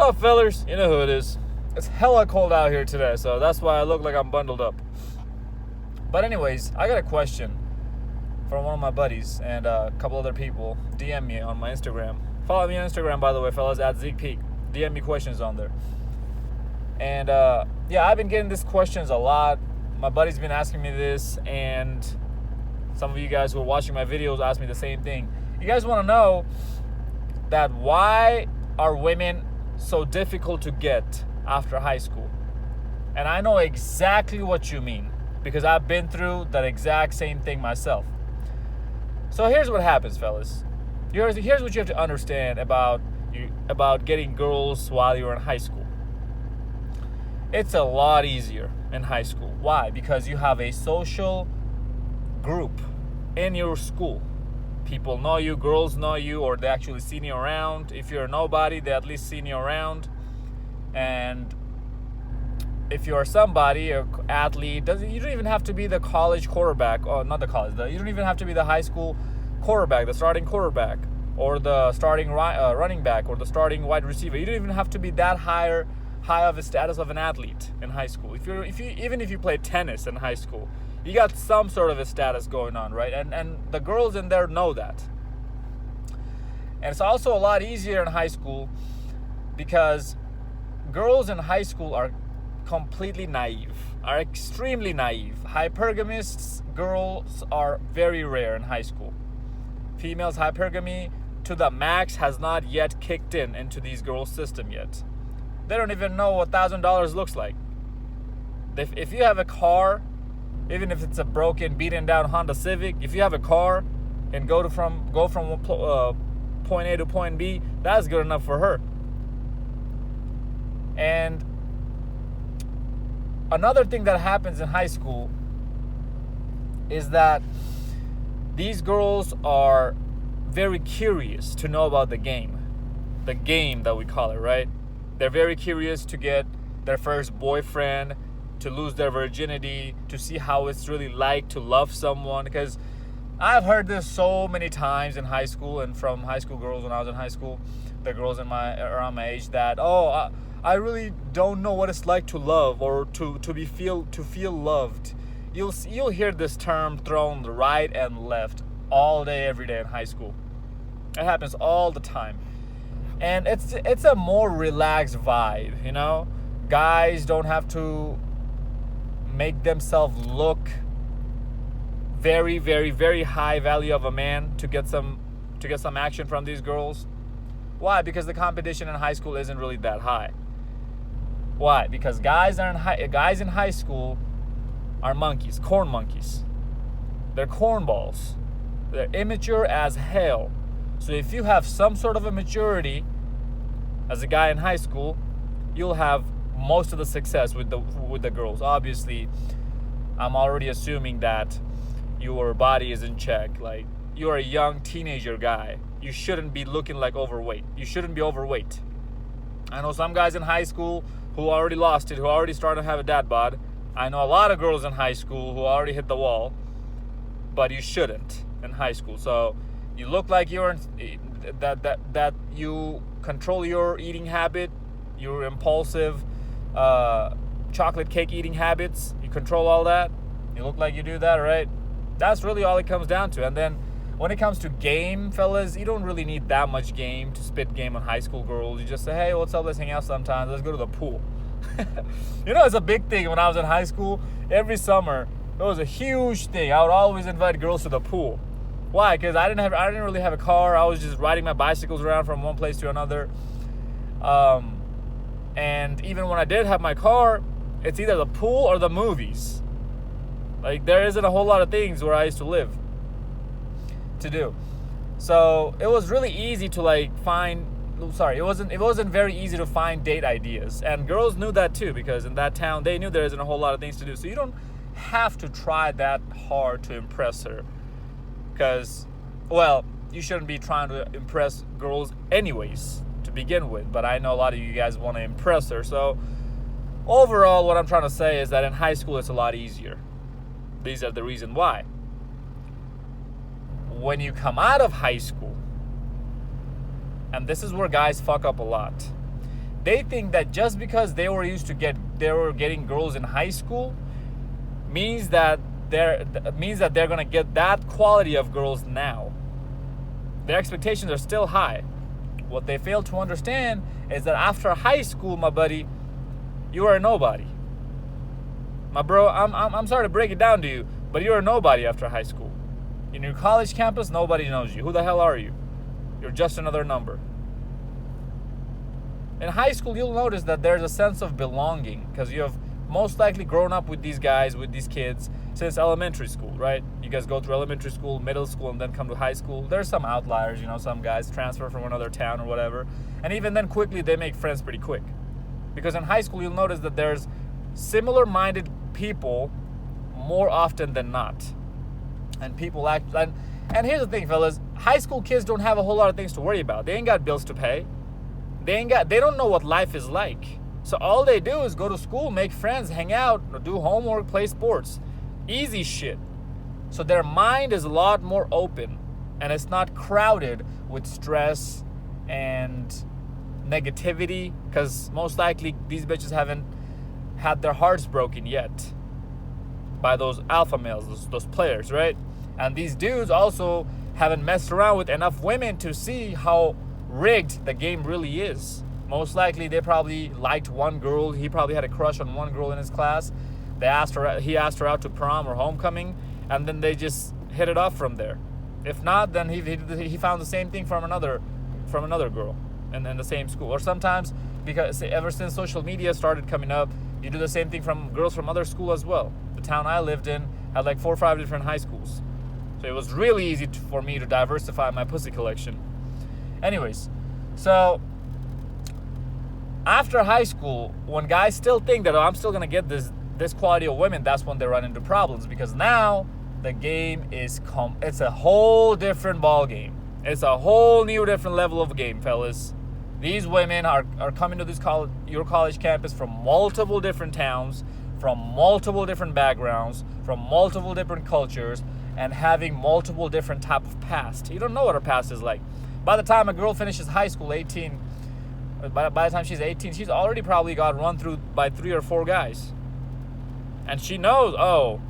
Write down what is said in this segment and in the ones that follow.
up, fellers? You know who it is. It's hella cold out here today, so that's why I look like I'm bundled up. But anyways, I got a question from one of my buddies and a couple other people. DM me on my Instagram. Follow me on Instagram, by the way, fellas, at Zeekpeak. DM me questions on there. And yeah, I've been getting these questions a lot. My buddy's been asking me this, and some of you guys who are watching my videos ask me the same thing. You guys want to know that why are women so difficult to get after high school? And I know exactly what you mean, because I've been through that exact same thing myself. So here's what happens, fellas. Here's what you have to understand about getting girls while you're in high school. It's a lot easier in high school. Why? Because you have a social group in your school. People know you, girls know you, or they actually see you around. If you're nobody, they at least see you around. And if you're somebody, an athlete, you don't even have to be the college quarterback, or not the college, you don't even have to be the high school quarterback, the starting quarterback, or the starting running back, or the starting wide receiver. You don't even have to be that high of a status of an athlete in high school. Even if you play tennis in high school, you got some sort of a status going on, right? And the girls in there know that. And it's also a lot easier in high school because girls in high school are completely naive, are extremely naive. Hypergamous girls are very rare in high school. Females hypergamy to the max has not yet kicked into these girls' system yet. They don't even know what $1,000 looks like. If you have a car, even if it's a broken, beaten down Honda Civic, if you have a car and go from point A to point B, that's good enough for her. And another thing that happens in high school is that these girls are very curious to know about the game that we call it, right? They're very curious to get their first boyfriend, to lose their virginity, to see how it's really like to love someone. Because I've heard this so many times in high school and from high school girls when I was in high school, the girls around my age, that I really don't know what it's like to love or to feel loved. You'll hear this term thrown right and left all day, every day in high school. It happens all the time. And it's a more relaxed vibe, you know? Guys don't have to make themselves look very, very, very high value of a man to get some action from these girls. Why? Because the competition in high school isn't really that high. Why? Because guys in high school are monkeys, corn monkeys. They're cornballs. They're immature as hell. So if you have some sort of a maturity as a guy in high school, you'll have most of the success with the girls. Obviously, I'm already assuming that your body is in check. Like, you're a young teenager guy. You shouldn't be looking like overweight. You shouldn't be overweight. I know some guys in high school who already lost it, who already started to have a dad bod. I know a lot of girls in high school who already hit the wall, but you shouldn't in high school. So you look like you're that you control your eating habit, your impulsive chocolate cake eating habits. You control all that. You look like you do that, right? That's really all it comes down to. And then when it comes to game, fellas, you don't really need that much game to spit game on high school girls. You just say, hey, what's up? Let's hang out sometime. Let's go to the pool. You know, it's a big thing when I was in high school. Every summer, it was a huge thing. I would always invite girls to the pool. Why? Because I didn't really have a car. I was just riding my bicycles around from one place to another. And even when I did have my car, it's either the pool or the movies. Like, there isn't a whole lot of things where I used to live to do. So it was really easy to it wasn't very easy to find date ideas. And girls knew that too, because in that town, they knew there isn't a whole lot of things to do. So you don't have to try that hard to impress her. Because, well, you shouldn't be trying to impress girls anyways to begin with. But I know a lot of you guys want to impress her. So overall, what I'm trying to say is that in high school, it's a lot easier. These are the reason why. When you come out of high school, and this is where guys fuck up a lot, They think that just because they were getting girls in high school means that they're gonna get that quality of girls now. Their expectations are still high. What they fail to understand is that after high school, my buddy, you are a nobody. My bro, I'm sorry to break it down to you, but you're a nobody after high school. In your college campus, nobody knows you. Who the hell are you? You're just another number. In high school, you'll notice that there's a sense of belonging because you have most likely grown up with these guys, with these kids since elementary school, right? You guys go through elementary school, middle school, and then come to high school. There's some outliers, some guys transfer from another town or whatever. And even then, quickly, they make friends pretty quick. Because in high school, you'll notice that there's similar-minded people more often than not. And people act... And here's the thing, fellas. High school kids don't have a whole lot of things to worry about. They ain't got bills to pay. They don't know what life is like. So all they do is go to school, make friends, hang out, do homework, play sports. Easy shit. So their mind is a lot more open, and it's not crowded with stress and negativity, because most likely these bitches haven't had their hearts broken yet by those alpha males, those players, right? And these dudes also haven't messed around with enough women to see how rigged the game really is. Most likely they probably liked one girl. He probably had a crush on one girl in his class. He asked her out to prom or homecoming, and then they just hit it off from there. If not, then he found the same thing from another girl in the same school. Or sometimes, because ever since social media started coming up, you do the same thing from girls from other school as well. The town I lived in had like 4 or 5 different high schools. So it was really easy for me to diversify my pussy collection. Anyways, so after high school, when guys still think that I'm still going to get this quality of women, that's when they run into problems, because now the game is it's a whole different ball game. It's a whole new different level of game, fellas. These women are coming to your college campus from multiple different towns, from multiple different backgrounds, from multiple different cultures, and having multiple different type of past. You don't know what her past is like. By the time a girl finishes high school, by the time she's 18, she's already probably got run through by 3 or 4 guys. And she knows, oh,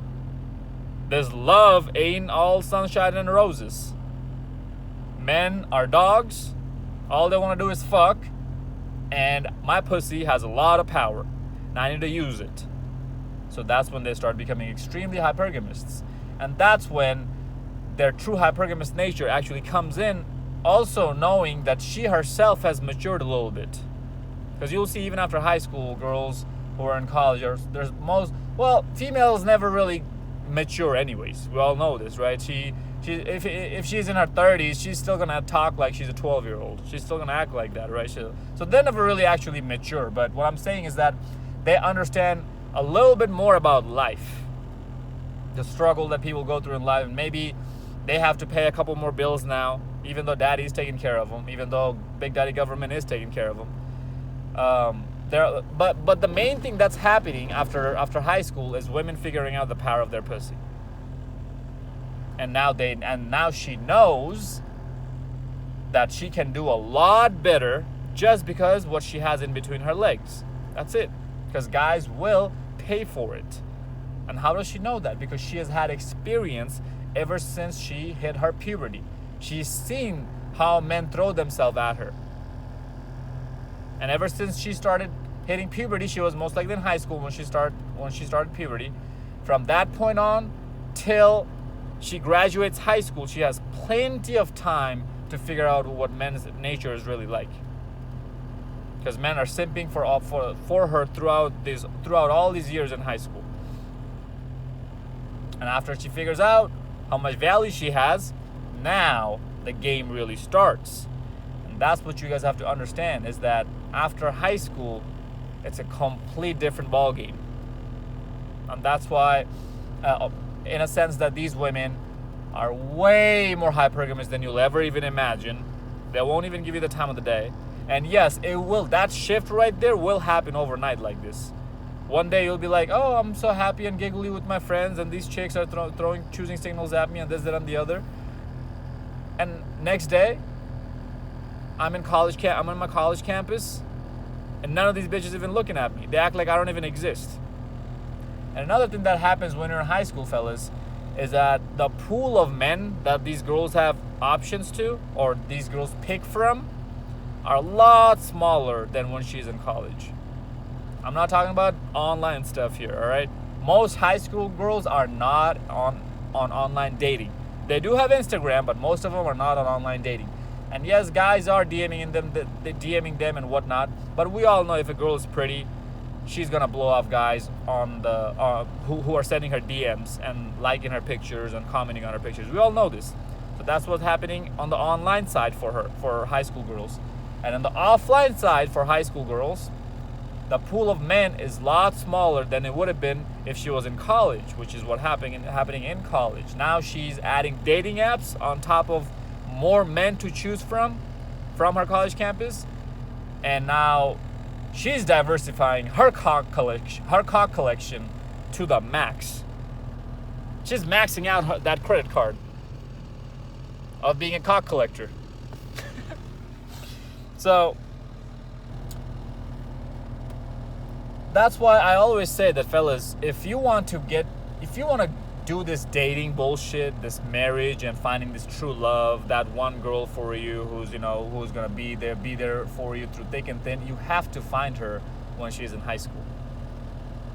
this love ain't all sunshine and roses. Men are dogs. All they want to do is fuck. And my pussy has a lot of power. And I need to use it. So that's when they start becoming extremely hypergamists. And that's when their true hypergamous nature actually comes in, also knowing that she herself has matured a little bit. Because you'll see even after high school, girls who are in college, females never really mature anyways. We all know this, right? If she's in her 30s, she's still gonna talk like she's a 12-year-old. She's still gonna act like that, right? So they never really actually mature. But what I'm saying is that they understand a little bit more about life, the struggle that people go through in life, and maybe they have to pay a couple more bills now, even though daddy's taking care of them, even though Big Daddy government is taking care of them. But the main thing that's happening after high school is women figuring out the power of their pussy. And now she knows that she can do a lot better just because what she has in between her legs. That's it. Because guys will pay for it. And how does she know that? Because she has had experience ever since she hit her puberty. She's seen how men throw themselves at her. And ever since she started hitting puberty, she was most likely in high school when she started puberty. From that point on till she graduates high school, she has plenty of time to figure out what men's nature is really like. Because men are simping for her throughout all these years in high school. And after she figures out how much value she has, now the game really starts. And that's what you guys have to understand, is that after high school, it's a complete different ball game. And that's why, in a sense, that these women are way more hypergamous than you'll ever even imagine. They won't even give you the time of the day. And yes, that shift right there will happen overnight like this. One day you'll be like, oh, I'm so happy and giggly with my friends, and these chicks are choosing signals at me, and this, that, and the other. And next day, I'm in my college campus, And none of these bitches even looking at me. They act like I don't even exist. And another thing that happens when you're in high school, fellas, is that the pool of men that these girls have options to, or these girls pick from, are a lot smaller than when she's in college. I'm not talking about online stuff here, all right? Most high school girls are not on online dating. They do have Instagram, but most of them are not on online dating. And yes, guys are DMing them and whatnot. But we all know if a girl is pretty, she's gonna blow off guys on the who are sending her DMs and liking her pictures and commenting on her pictures. We all know this. So that's what's happening on the online side for high school girls. And on the offline side for high school girls, the pool of men is a lot smaller than it would have been if she was in college, which is what happening in college. Now she's adding dating apps on top of more men to choose from her college campus, and now she's diversifying her cock collection to the max. She's maxing out that credit card of being a cock collector. So that's why I always say that, fellas, if you want to do this dating bullshit, this marriage and finding this true love, that one girl for you who's gonna be there for you through thick and thin, you have to find her when she's in high school.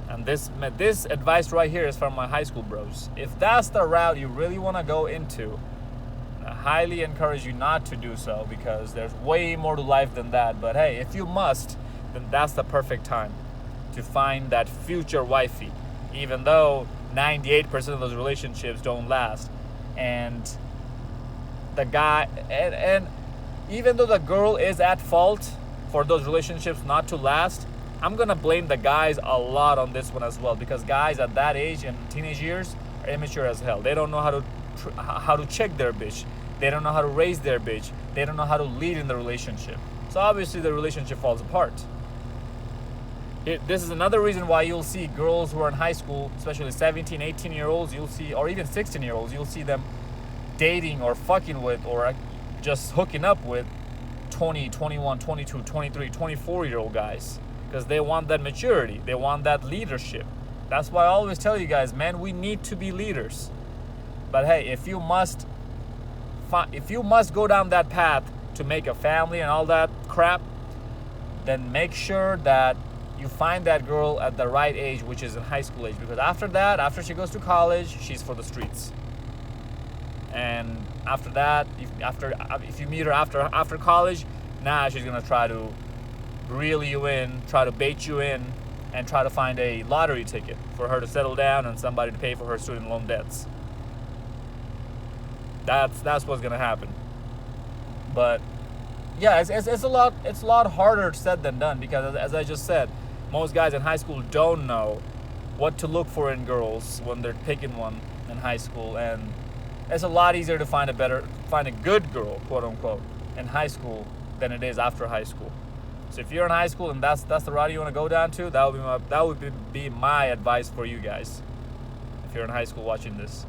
And this advice right here is from my high school bros. If that's the route you really want to go into, I highly encourage you not to do so, because there's way more to life than that. But hey, if you must, then that's the perfect time to find that future wifey, even though 98% of those relationships don't last. And the guy, and even though the girl is at fault for those relationships not to last, I'm gonna blame the guys a lot on this one as well, because guys at that age in teenage years are immature as hell. They don't know how to check their bitch. They don't know how to raise their bitch. They don't know how to lead in the relationship. So obviously the relationship falls apart. This is another reason why you'll see girls who are in high school, especially 17, 18-year-olds, you'll see, or even 16-year-olds, you'll see them dating or fucking with or just hooking up with 20, 21, 22, 23, 24-year-old guys, because they want that maturity. They want that leadership. That's why I always tell you guys, man, we need to be leaders. But hey, if you must go down that path to make a family and all that crap, then make sure that you find that girl at the right age, which is in high school age, because after she goes to college, she's for the streets. And after that, if you meet her after college, she's gonna try to reel you in, try to bait you in, and try to find a lottery ticket for her to settle down and somebody to pay for her student loan debts. That's what's gonna happen. But yeah, it's a lot harder said than done, because as I just said, most guys in high school don't know what to look for in girls when they're picking one in high school, and it's a lot easier to find a good girl, quote unquote, in high school than it is after high school. So if you're in high school and that's the route you want to go down to, that would be my advice for you guys. If you're in high school watching this.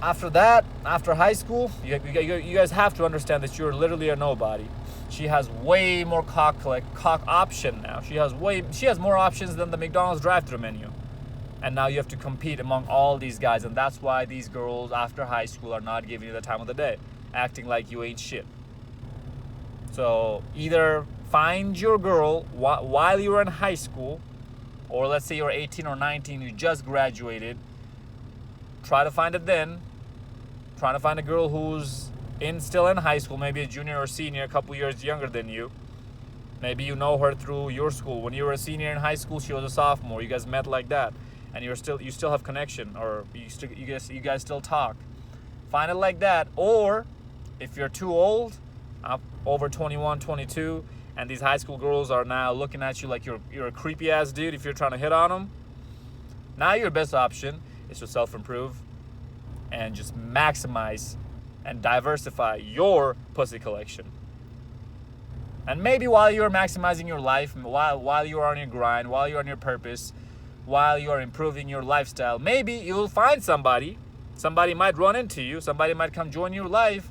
After high school, you guys have to understand that you're literally a nobody. She has way more cock option now. She has more options than the McDonald's drive-thru menu. And now you have to compete among all these guys, and that's why these girls after high school are not giving you the time of the day, acting like you ain't shit. So either find your girl while you're in high school, or let's say you're 18 or 19, you just graduated. Try to find it then. Trying to find a girl who's still in high school, maybe a junior or senior, a couple years younger than you. Maybe you know her through your school. When you were a senior in high school, she was a sophomore. You guys met like that, and you still have connection, or you guys still talk. Find it like that. Or if you're too old, over 21, 22, and these high school girls are now looking at you like you're a creepy ass dude if you're trying to hit on them, now your best option is to self-improve and just maximize and diversify your pussy collection. And maybe while you're maximizing your life, while you're on your grind, while you're on your purpose, while you're improving your lifestyle, maybe you'll find somebody might run into you, somebody might come join your life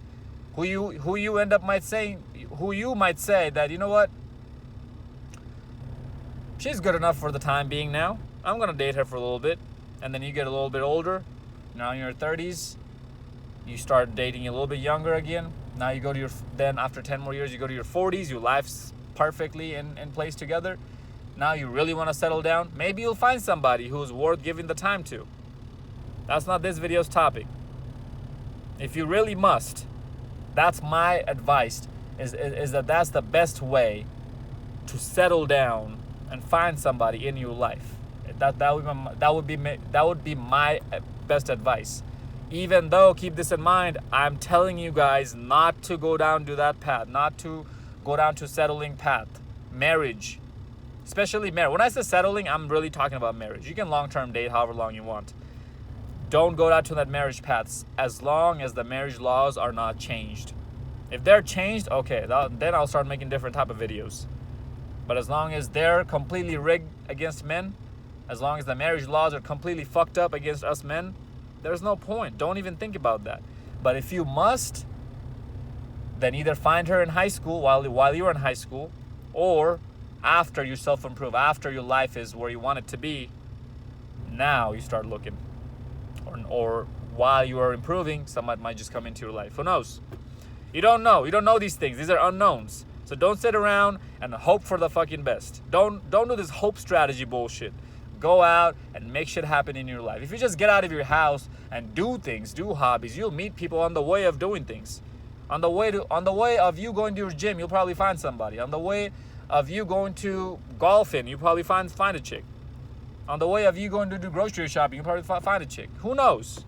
who you end up might say, who you might say that, you know what, she's good enough for the time being now. I'm gonna date her for a little bit, and then you get a little bit older. Now in your 30s, you start dating a little bit younger again. Now you go to then after 10 more years, you go to your 40s. Your life's perfectly in place together. Now you really want to settle down. Maybe you'll find somebody who's worth giving the time to. That's not this video's topic. If you really must, that's my advice. Is that that's the best way to settle down and find somebody in your life. That would be my best advice. Even though, keep this in mind, I'm telling you guys not to go down to that path, not to go down to settling path, marriage, especially marriage. When I say settling, I'm really talking about marriage. You can long-term date however long you want. Don't go down to that marriage path as long as the marriage laws are not changed. If they're changed, okay, then I'll start making different type of videos. But as long as they're completely rigged against men, as long as the marriage laws are completely fucked up against us men, there's no point. Don't even think about that. But if you must, then either find her in high school while you're in high school, or after you self-improve, after your life is where you want it to be, now you start looking. Or while you are improving, someone might just come into your life. Who knows? You don't know. You don't know these things. These are unknowns. So don't sit around and hope for the fucking best. Don't do this hope strategy bullshit. Go out and make shit happen in your life. If you just get out of your house and do things, do hobbies, you'll meet people on the way of doing things. On the way of you going to your gym, you'll probably find somebody. On the way of you going to golfing, you'll probably find a chick. On the way of you going to do grocery shopping, you'll probably find a chick. Who knows?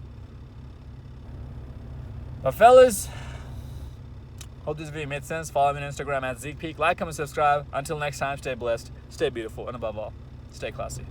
But fellas, hope this video made sense. Follow me on Instagram at Zeekpeak. Like, comment, subscribe. Until next time, stay blessed, stay beautiful, and above all, stay classy.